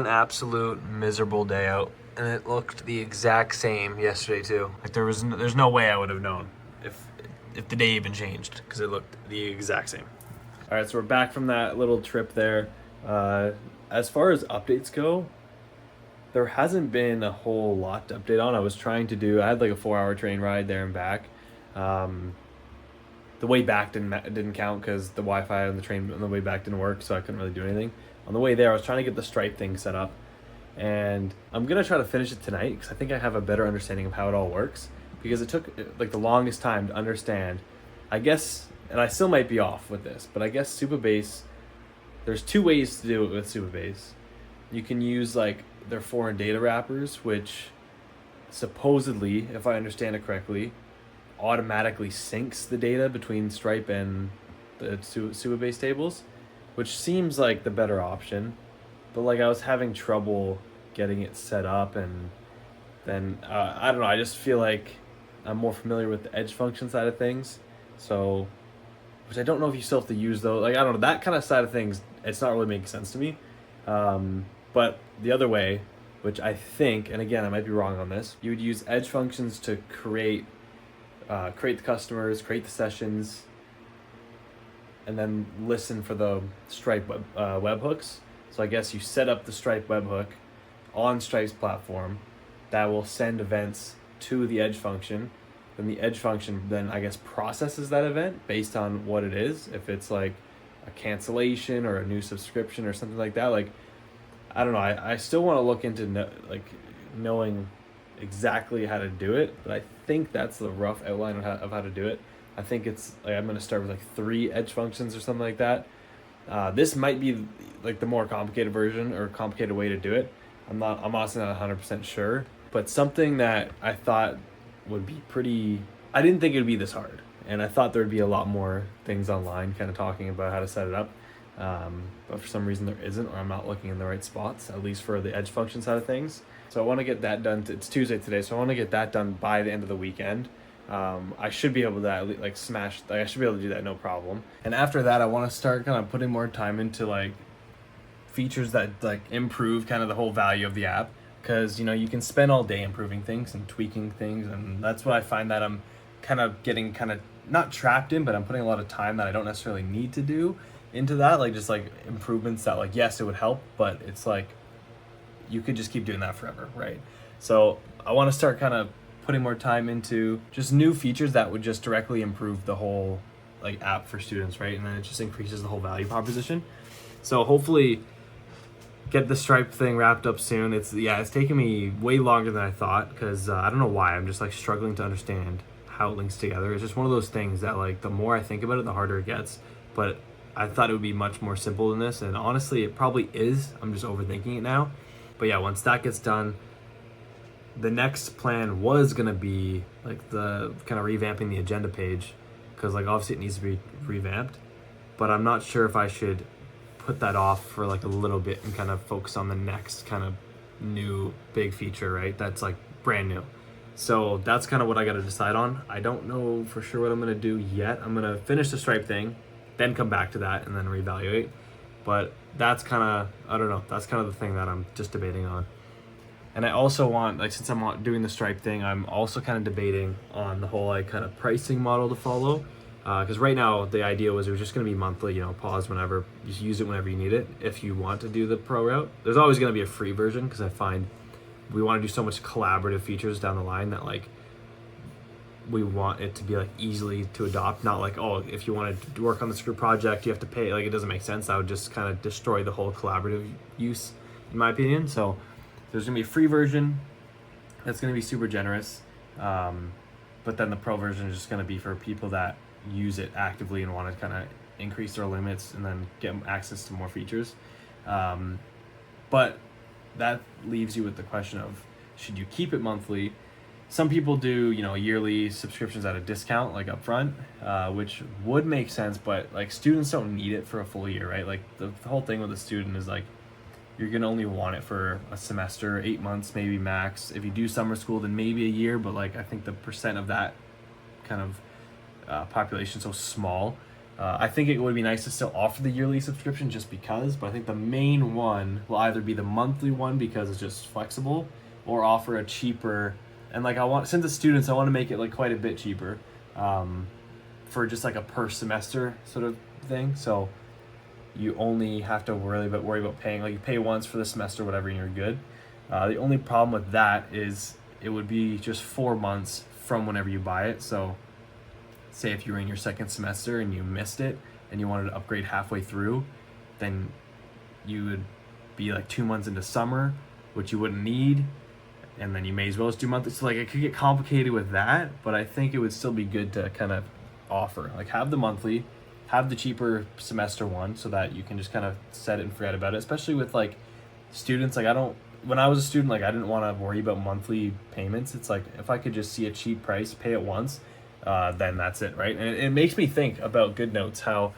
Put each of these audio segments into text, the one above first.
absolute miserable day out, and it looked the exact same yesterday too. Like there's no way I would have known if the day even changed, because it looked the exact same. All right, so we're back from that little trip there. As far as updates go, there hasn't been a whole lot to update on. I had like a 4-hour train ride there and back. The way back didn't count because the Wi-Fi on the train on the way back didn't work, so I couldn't really do anything. On the way there, I was trying to get the Stripe thing set up, and I'm gonna try to finish it tonight because I think I have a better understanding of how it all works, because it took like the longest time to understand. I guess, and I still might be off with this, but I guess Supabase, there's 2 ways to do it with Supabase. You can use like their foreign data wrappers, which supposedly, if I understand it correctly, automatically syncs the data between Stripe and the Supabase tables, which seems like the better option. But like I was having trouble getting it set up, and then I don't know, I just feel like I'm more familiar with the edge function side of things. So, which I don't know if you still have to use though. Like I don't know, that kind of side of things, it's not really making sense to me. But the other way, which I think, and again I might be wrong on this, you would use edge functions to create the customers, create the sessions, and then listen for the Stripe webhooks. So I guess you set up the Stripe webhook on Stripe's platform that will send events to the edge function. Then the edge function then I guess processes that event based on what it is. If it's like a cancellation or a new subscription or something like that, like I don't know. I still want to look into knowing exactly how to do it, but I think that's the rough outline of how to do it. I think it's like I'm going to start with like 3 edge functions or something like that. This might be like the more complicated version or complicated way to do it. I'm honestly not 100% sure, but something that I thought would be I didn't think it would be this hard, and I thought there would be a lot more things online kind of talking about how to set it up. But for some reason there isn't, or I'm not looking in the right spots, at least for the edge function side of things. So I want to get that done. It's Tuesday today, so I want to get that done by the end of the weekend. I should be able to I should be able to do that no problem. And after that, I want to start kind of putting more time into like features that like improve kind of the whole value of the app, because you can spend all day improving things and tweaking things, and that's what I find that I'm kind of getting kind of not trapped in, but I'm putting a lot of time that I don't necessarily need to do into that, like just like improvements that like yes it would help, but it's like you could just keep doing that forever, right? So I want to start kind of putting more time into just new features that would just directly improve the whole like app for students, right? And then it just increases the whole value proposition. So hopefully get the Stripe thing wrapped up soon. It's taking me way longer than I thought, because I don't know why, I'm just like struggling to understand how it links together. It's just one of those things that like the more I think about it, the harder it gets. But I thought it would be much more simple than this, and honestly it probably is. I'm just overthinking it now. But yeah, once that gets done, the next plan was gonna be like the kind of revamping the agenda page, because like obviously it needs to be revamped, but I'm not sure if I should put that off for like a little bit and kind of focus on the next kind of new big feature, right? That's like brand new. So that's kind of what I got to decide on. I don't know for sure what I'm gonna do yet. I'm gonna finish the Stripe thing, then come back to that and then reevaluate. But that's kind of, I don't know, that's kind of the thing that I'm just debating on. And I also want, like, since I'm doing the Stripe thing, I'm also kind of debating on the whole like kind of pricing model to follow. Because right now the idea was it was just going to be monthly, pause whenever, just use it whenever you need it. If you want to do the pro route, there's always going to be a free version, because I find we want to do so much collaborative features down the line that like we want it to be like easily to adopt, not like, oh, if you want to work on this group project you have to pay. Like it doesn't make sense. That would just kind of destroy the whole collaborative use, in my opinion. So there's gonna be a free version that's gonna be super generous, but then the pro version is just gonna be for people that use it actively and want to kind of increase their limits and then get access to more features. But that leaves you with the question of, should you keep it monthly? Some people do, yearly subscriptions at a discount, like up front, which would make sense, but like students don't need it for a full year, right? Like the whole thing with a student is like, you're gonna only want it for a semester, 8 months, maybe max. If you do summer school, then maybe a year, but like I think the percent of that kind of population is so small I think it would be nice to still offer the yearly subscription just because, but I think the main one will either be the monthly one because it's just flexible, or offer a cheaper, and like since it's students, I want to make it like quite a bit cheaper, for just like a per semester sort of thing. So you only have to worry about paying, like you pay once for the semester, whatever, and you're good. The only problem with that is it would be just 4 months from whenever you buy it. So say if you were in your second semester and you missed it and you wanted to upgrade halfway through, then you would be like 2 months into summer, which you wouldn't need, and then you may as well just do monthly. So like it could get complicated with that, but I think it would still be good to kind of offer, like have the monthly, have the cheaper semester one, so that you can just kind of set it and forget about it, especially with like students. Like when I was a student, like I didn't want to worry about monthly payments. It's like if I could just see a cheap price, pay it once, then that's it, right? And it makes me think about GoodNotes, how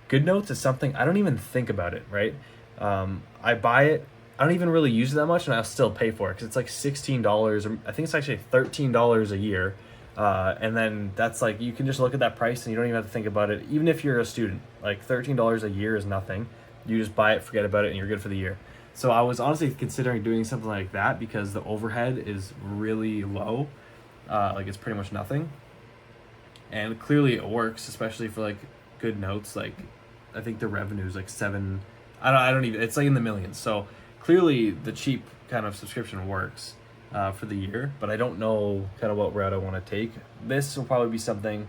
GoodNotes is something I don't even think about it, right? I buy it, I don't even really use it that much, and I'll still pay for it because it's like $16, or I think it's actually $13 a year. And then that's like, you can just look at that price and you don't even have to think about it. Even if you're a student, like $13 a year is nothing. You just buy it, forget about it, and you're good for the year. So I was honestly considering doing something like that because the overhead is really low. Like it's pretty much nothing. And clearly it works, especially for like GoodNotes. Like I think the revenue is like I don't even, it's like in the millions. So clearly the cheap kind of subscription works for the year, but I don't know kind of what route I want to take. This will probably be something,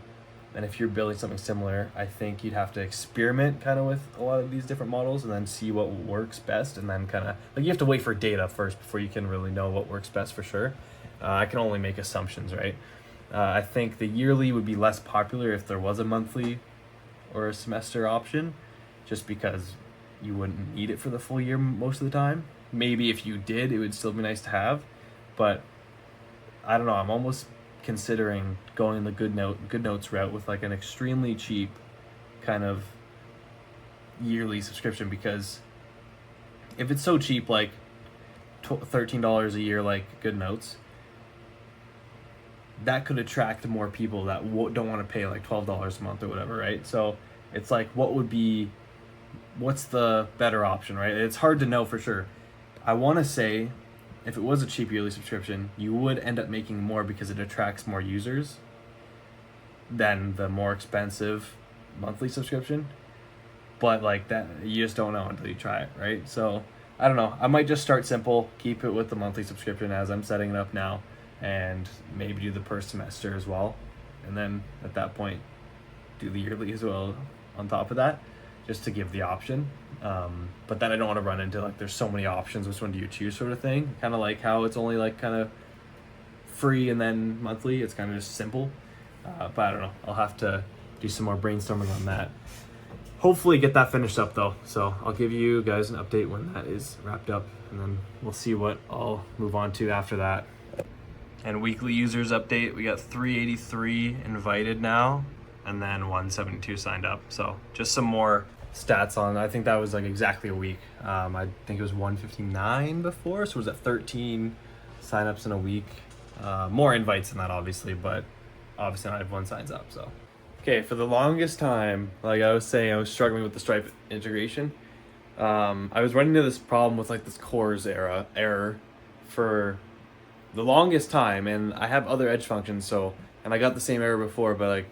and if you're building something similar, I think you'd have to experiment kind of with a lot of these different models and then see what works best, and then kind of like you have to wait for data first before you can really know what works best for sure. I can only make assumptions, right? I think the yearly would be less popular if there was a monthly or a semester option, just because you wouldn't need it for the full year most of the time. Maybe if you did, it would still be nice to have, but I don't know. I'm almost considering going the GoodNotes route with like an extremely cheap kind of yearly subscription, because if it's so cheap, like $13 a year, like GoodNotes, that could attract more people that don't want to pay like $12 a month or whatever, right? So it's like, what's the better option, right? It's hard to know for sure. I want to say if it was a cheap yearly subscription, you would end up making more because it attracts more users than the more expensive monthly subscription. But like that, you just don't know until you try it, right? So I don't know. I might just start simple, keep it with the monthly subscription as I'm setting it up now, and maybe do the per semester as well. And then at that point, do the yearly as well on top of that, just to give the option. But then I don't want to run into like there's so many options, which one do you choose sort of thing. Kind of like how it's only like kind of free and then monthly. It's kind of just simple. But I don't know. I'll have to do some more brainstorming on that. Hopefully get that finished up though. So I'll give you guys an update when that is wrapped up, and then we'll see what I'll move on to after that. And weekly users update, we got 383 invited now, and then 172 signed up. So just some more stats on, I think that was like exactly a week. I think it was 159 before, so it was at 13 signups in a week. More invites than that obviously, but obviously not everyone signs up. So okay, for the longest time, like I was saying, I was struggling with the Stripe integration. I was running into this problem with like this CORS error for the longest time, and I have other Edge functions, and I got the same error before, but like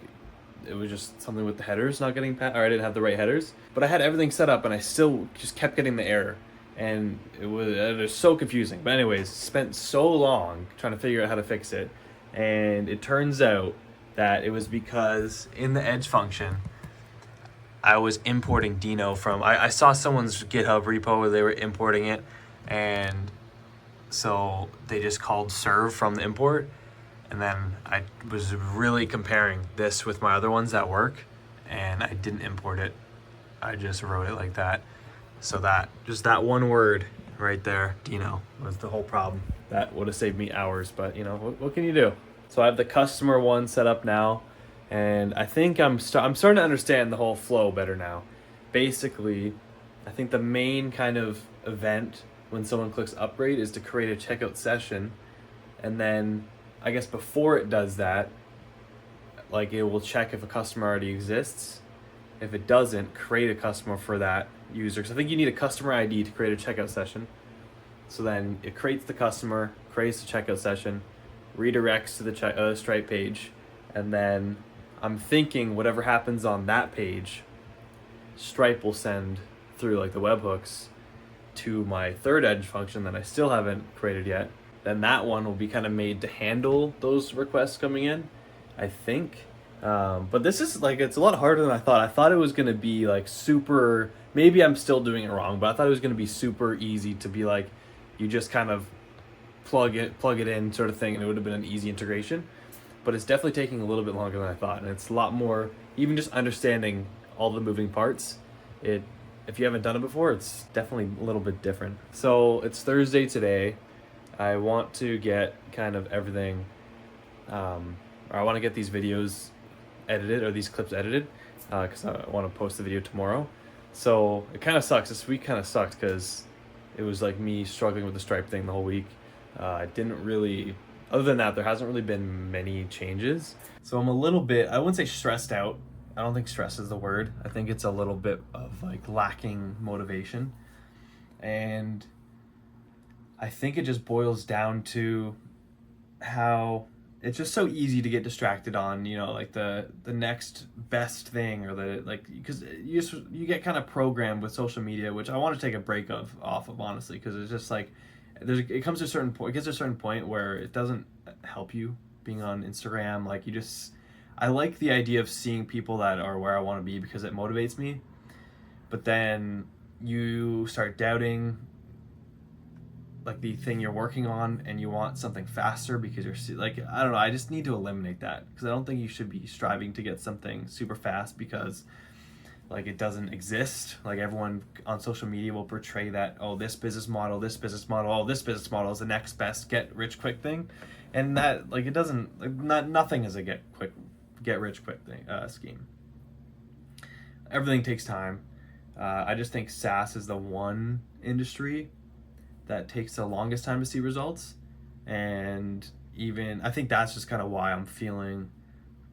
it was just something with the headers not getting or I didn't have the right headers, but I had everything set up and I still just kept getting the error, and it was so confusing. But anyways, spent so long trying to figure out how to fix it, and it turns out that it was because in the Edge function I was importing Dino from, I saw someone's GitHub repo where they were importing it, and so they just called serve from the import, and then I was really comparing this with my other ones at work, and I didn't import it. I just wrote it like that. So that, just that one word right there, Dino, was the whole problem. That would have saved me hours, but you know, what can you do? So I have the customer one set up now, and I think I'm starting to understand the whole flow better now. Basically, I think the main kind of event when someone clicks upgrade is to create a checkout session, and then I guess before it does that, like it will check if a customer already exists, If it doesn't, create a customer for that user. Because I think you need a customer ID to create a checkout session. So then it creates the customer, creates the checkout session, redirects to the Stripe page, and then I'm thinking whatever happens on that page, Stripe will send through like the webhooks to my third edge function that I still haven't created yet. Then that one will be kind of made to handle those requests coming in, I think. But this is like, it's a lot harder than I thought. I thought it was going to be like super, maybe I'm still doing it wrong, but I thought it was going to be super easy to be like, you just kind of plug it in sort of thing, and it would have been an easy integration. But it's definitely taking a little bit longer than I thought, and it's a lot more, even just understanding all the moving parts. If you haven't done it before, it's definitely a little bit different. So it's Thursday today. I want to get kind of everything, or I want to get these videos edited, or these clips edited, because I want to post the video tomorrow. So it kind of sucks. This week kind of sucked because it was like me struggling with the Stripe thing the whole week. I didn't really, other than that, there hasn't really been many changes. So I'm a little bit, I wouldn't say stressed out. I don't think stress is the word. I think it's a little bit of like lacking motivation. And I think it just boils down to how it's just so easy to get distracted on, like the next best thing, or the like, because you get kind of programmed with social media, which I want to take a break off of honestly, because it's just like it comes to a certain point, it gets to a certain point where it doesn't help you being on Instagram. Like I like the idea of seeing people that are where I want to be because it motivates me, but then you start doubting like the thing you're working on, and you want something faster because you're like, I don't know, I just need to eliminate that, because I don't think you should be striving to get something super fast because like it doesn't exist. Like everyone on social media will portray that, oh, this business model, oh, this business model is the next best get rich quick thing, and that like it doesn't, like, nothing is a get rich quick thing scheme. Everything takes time. I just think SaaS is the one industry that takes the longest time to see results, and even I think that's just kind of why I'm feeling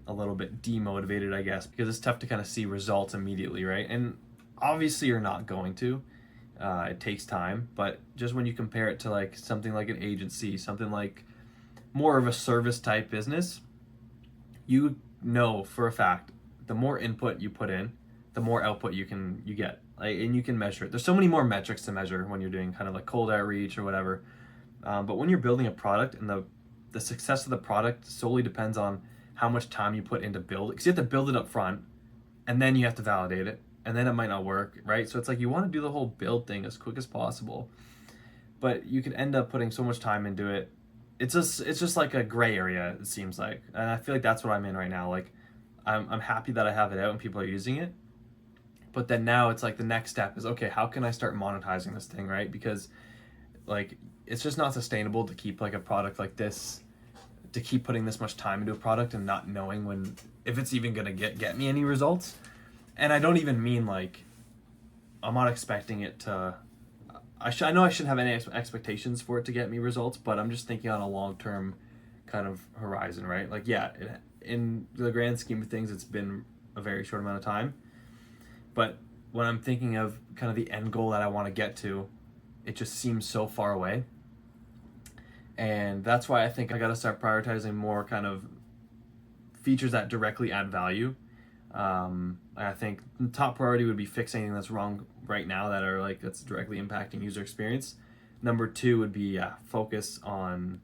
a little bit demotivated, I guess, because it's tough to kind of see results immediately, right? And obviously you're not going to. It takes time, but just when you compare it to like something like an agency, something like more of a service type business, you know for a fact the more input you put in, the more output you get. And you can measure it. There's so many more metrics to measure when you're doing kind of like cold outreach or whatever. But when you're building a product, and the success of the product solely depends on how much time you put into build it. Because you have to build it up front, and then you have to validate it, and then it might not work, right? So it's like you want to do the whole build thing as quick as possible, but you could end up putting so much time into it. It's just like a gray area, it seems like. And I feel like that's what I'm in right now. Like I'm happy that I have it out and people are using it. But then now it's like the next step is, okay, how can I start monetizing this thing, right? Because like it's just not sustainable to keep like a product like this, to keep putting this much time into a product and not knowing if it's even gonna get me any results. And I don't even mean like, I'm not expecting it to, I know I shouldn't have any expectations for it to get me results, but I'm just thinking on a long-term kind of horizon, right? Like, yeah, in the grand scheme of things, it's been a very short amount of time. But when I'm thinking of kind of the end goal that I want to get to, it just seems so far away. And that's why I think I got to start prioritizing more kind of features that directly add value. I think the top priority would be fix anything that's wrong right now that's directly impacting user experience. Number 2 would be focus on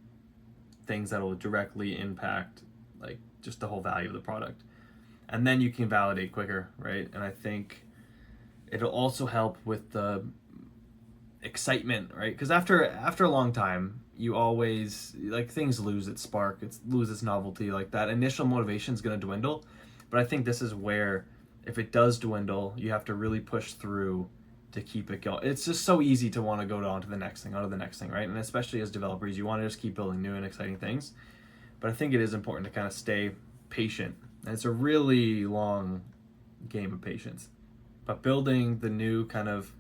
things that will directly impact like just the whole value of the product. And then you can validate quicker, right? And I think it'll also help with the excitement, right? Because after a long time, you always like things lose its spark, lose its novelty. Like that initial motivation is going to dwindle. But I think this is where, if it does dwindle, you have to really push through to keep it going. It's just so easy to want to go on to the next thing, right? And especially as developers, you want to just keep building new and exciting things. But I think it is important to kind of stay patient. And it's a really long game of patience. But building the new kind of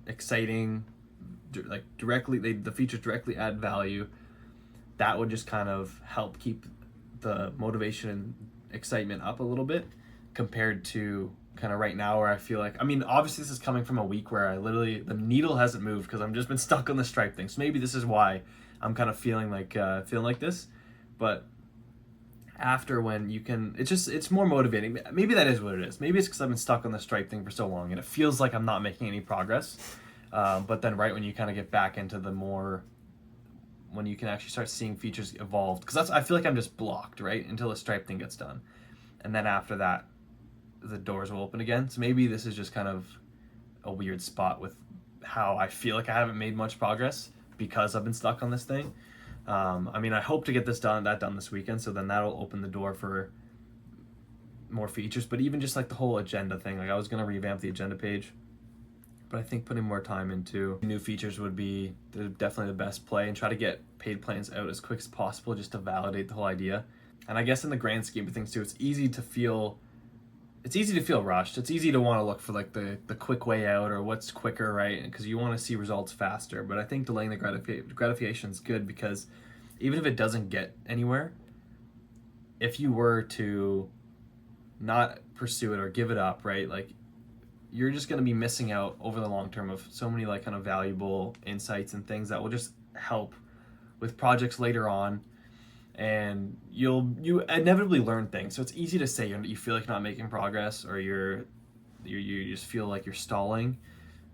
exciting, like directly, the features directly add value, that would just kind of help keep the motivation and excitement up a little bit. compared to kind of right now where I feel like, I mean, obviously this is coming from a week where I literally, the needle hasn't moved because I've just been stuck on the stripe thing. So maybe this is why I'm kind of feeling like this. But after, when you can, it's more motivating. Maybe that is what it is. Maybe it's because I've been stuck on the stripe thing for so long and it feels like I'm not making any progress. But then right when you kind of get back into the more, when you can actually start seeing features evolved, because I feel like I'm just blocked, right, until the stripe thing gets done. And then after that, the doors will open again. So maybe this is just kind of a weird spot with how I feel like I haven't made much progress because I've been stuck on this thing. I mean, I hope to get done this weekend, so then that'll open the door for more features. But even just like the whole agenda thing, like I was gonna revamp the agenda page, but I think putting more time into new features would be definitely the best play, and try to get paid plans out as quick as possible just to validate the whole idea. And I guess in the grand scheme of things too, it's easy to feel rushed. It's easy to want to look for like the quick way out or what's quicker, right? Because you want to see results faster. But I think delaying the gratification is good, because even if it doesn't get anywhere, if you were to not pursue it or give it up, right, like you're just going to be missing out over the long term of so many like kind of valuable insights and things that will just help with projects later on. And you inevitably learn things. So it's easy to say you feel like you're not making progress, or you just feel like you're stalling,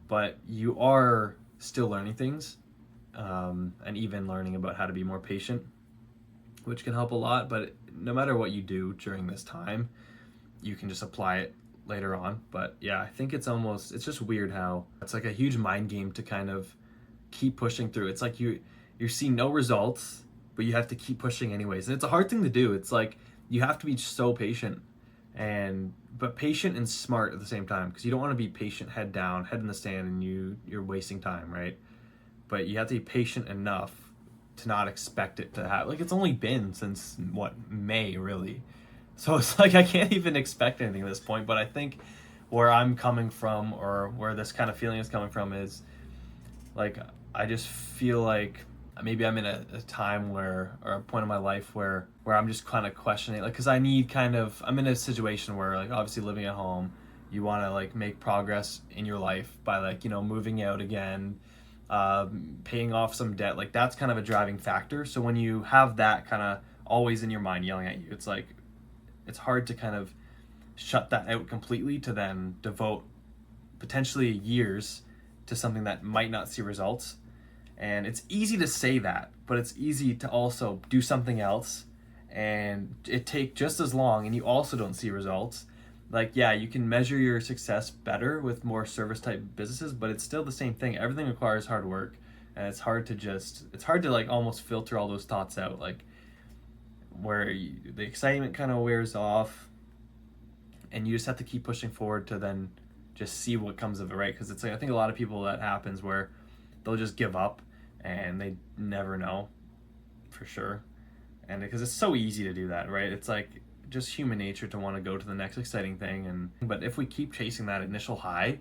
but you are still learning things, and even learning about how to be more patient, which can help a lot. But no matter what you do during this time, you can just apply it later on. But yeah, I think it's just weird how it's like a huge mind game to kind of keep pushing through. It's like you see no results, but you have to keep pushing anyways. And it's a hard thing to do. It's like you have to be so patient, but patient and smart at the same time, because you don't want to be patient, head down, head in the sand, and you're wasting time, right? But you have to be patient enough to not expect it to happen. Like, it's only been since May, really. So it's like I can't even expect anything at this point. But I think where I'm coming from, or where this kind of feeling is coming from, is like I just feel like maybe I'm in a time or a point in my life where I'm just kind of questioning, like, because I'm in a situation where, like, obviously living at home, you want to like make progress in your life by like, moving out again, paying off some debt. Like, that's kind of a driving factor. So when you have that kind of always in your mind yelling at you, it's like it's hard to kind of shut that out completely to then devote potentially years to something that might not see results. And it's easy to say that, but it's easy to also do something else and it take just as long and you also don't see results. Like, yeah, you can measure your success better with more service type businesses, but it's still the same thing. Everything requires hard work, and it's hard to like almost filter all those thoughts out, like where the excitement kind of wears off and you just have to keep pushing forward to then just see what comes of it, right? Because it's like, I think a lot of people, that happens where they'll just give up and they never know for sure. And because it's so easy to do that, right? It's like just human nature to want to go to the next exciting thing. But if we keep chasing that initial high,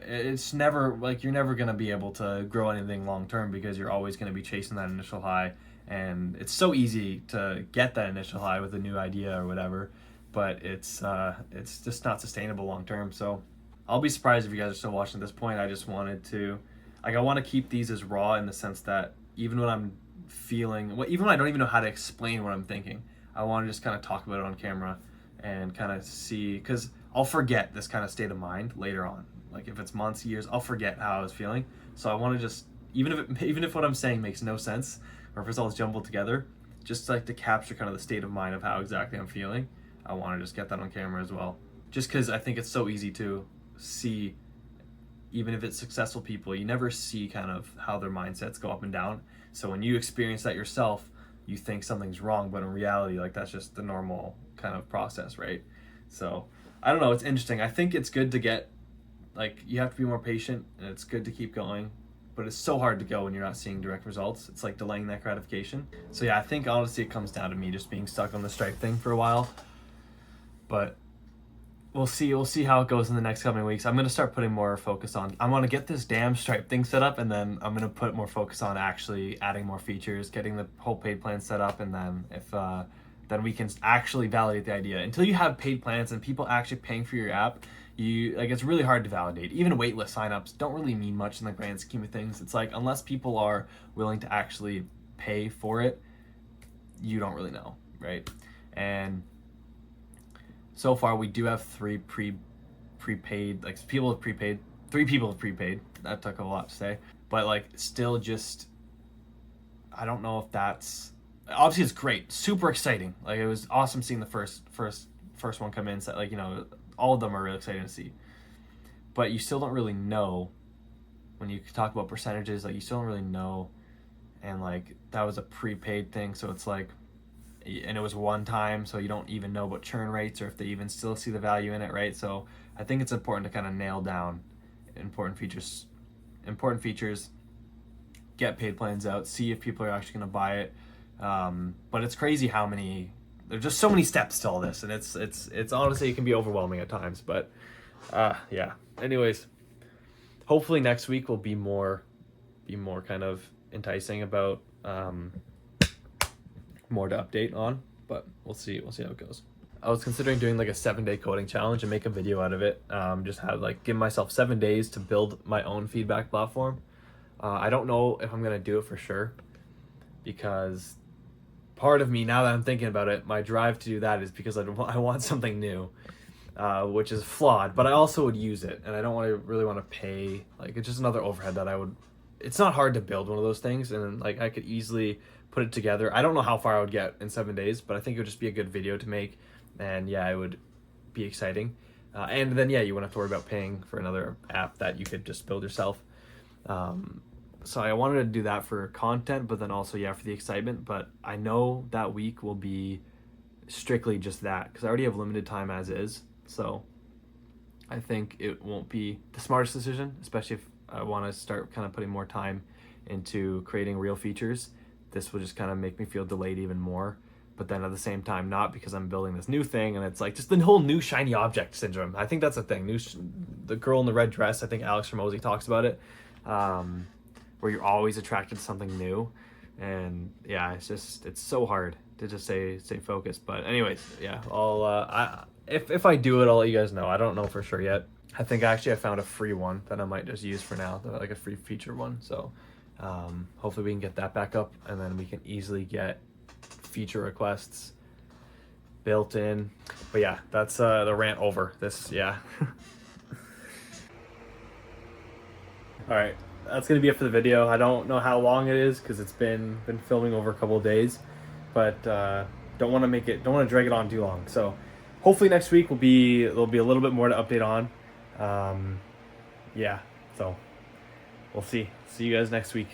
it's never like, you're never going to be able to grow anything long term, because you're always going to be chasing that initial high. And it's so easy to get that initial high with a new idea or whatever, but it's just not sustainable long term. So I'll be surprised if you guys are still watching at this point. I just wanted to, like, I want to keep these as raw in the sense that even when I'm feeling, even when I don't even know how to explain what I'm thinking, I want to just kind of talk about it on camera and kind of see, because I'll forget this kind of state of mind later on. Like, if it's months, years, I'll forget how I was feeling. So I want to just, even if what I'm saying makes no sense, or if it's all jumbled together, just like to capture kind of the state of mind of how exactly I'm feeling, I want to just get that on camera as well. Just because I think it's so easy to see, even if it's successful people, you never see kind of how their mindsets go up and down. So when you experience that yourself, you think something's wrong, but in reality, like, that's just the normal kind of process, right? So I don't know, it's interesting. I think it's good to get, like, you have to be more patient, and it's good to keep going, but it's so hard to go when you're not seeing direct results. It's like delaying that gratification. So yeah, I think honestly it comes down to me just being stuck on the Stripe thing for a while. But we'll see how it goes in the next coming weeks. I'm going to start putting more focus on, I want to get this damn Stripe thing set up, and then I'm going to put more focus on actually adding more features, getting the whole paid plan set up, and then if then we can actually validate the idea. Until you have paid plans and people actually paying for your app, it's really hard to validate. Even waitlist signups don't really mean much in the grand scheme of things. It's like, unless people are willing to actually pay for it, you don't really know, right? And so far we do have three prepaid, like people have prepaid, 3 people have prepaid. That took a lot to say, but like still just, I don't know if that's, obviously it's great, super exciting. Like it was awesome seeing the first one come in. So like, you know, all of them are really exciting to see, but you still don't really know when you talk about percentages. Like you still don't really know, and like that was a prepaid thing, so it's like, and it was one time, so you don't even know about churn rates or if they even still see the value in it, right? So I think it's important to kind of nail down important features, get paid plans out, see if people are actually going to buy it. But it's crazy how many, there's just so many steps to all this, and it's honestly, it can be overwhelming at times, but yeah. Anyways, hopefully next week will be more kind of enticing, about more to update on, but we'll see how it goes. I was considering doing like a 7-day coding challenge and make a video out of it. Just have like, give myself 7 days to build my own feedback platform. I don't know if I'm gonna do it for sure, because part of me, now that I'm thinking about it, my drive to do that is because I want something new, which is flawed, but I also would use it, and I don't really want to pay, like, it's just another overhead that it's not hard to build one of those things, and like I could easily put it together. I don't know how far I would get in 7 days, but I think it would just be a good video to make, and yeah, it would be exciting. And then yeah, you wouldn't have to worry about paying for another app that you could just build yourself. So I wanted to do that for content, but then also, yeah, for the excitement. But I know that week will be strictly just that, because I already have limited time as is. So I think it won't be the smartest decision, especially if I want to start kind of putting more time into creating real features. This will just kind of make me feel delayed even more. But then at the same time, not, because I'm building this new thing, and it's like just the whole new shiny object syndrome. I think that's a thing. The girl in the red dress, I think Alex Hormozi talks about it, where you're always attracted to something new. And yeah, it's so hard to just stay focused. But anyways, yeah, if I do it, I'll let you guys know. I don't know for sure yet. I think actually I found a free one that I might just use for now, like a free feature one. So hopefully we can get that back up, and then we can easily get feature requests built in. But yeah, that's the rant over. Yeah. All right, that's gonna be it for the video. I don't know how long it is, because it's been filming over a couple of days, but don't want to drag it on too long. So hopefully next week there'll be a little bit more to update on. Yeah, so we'll see you guys next week.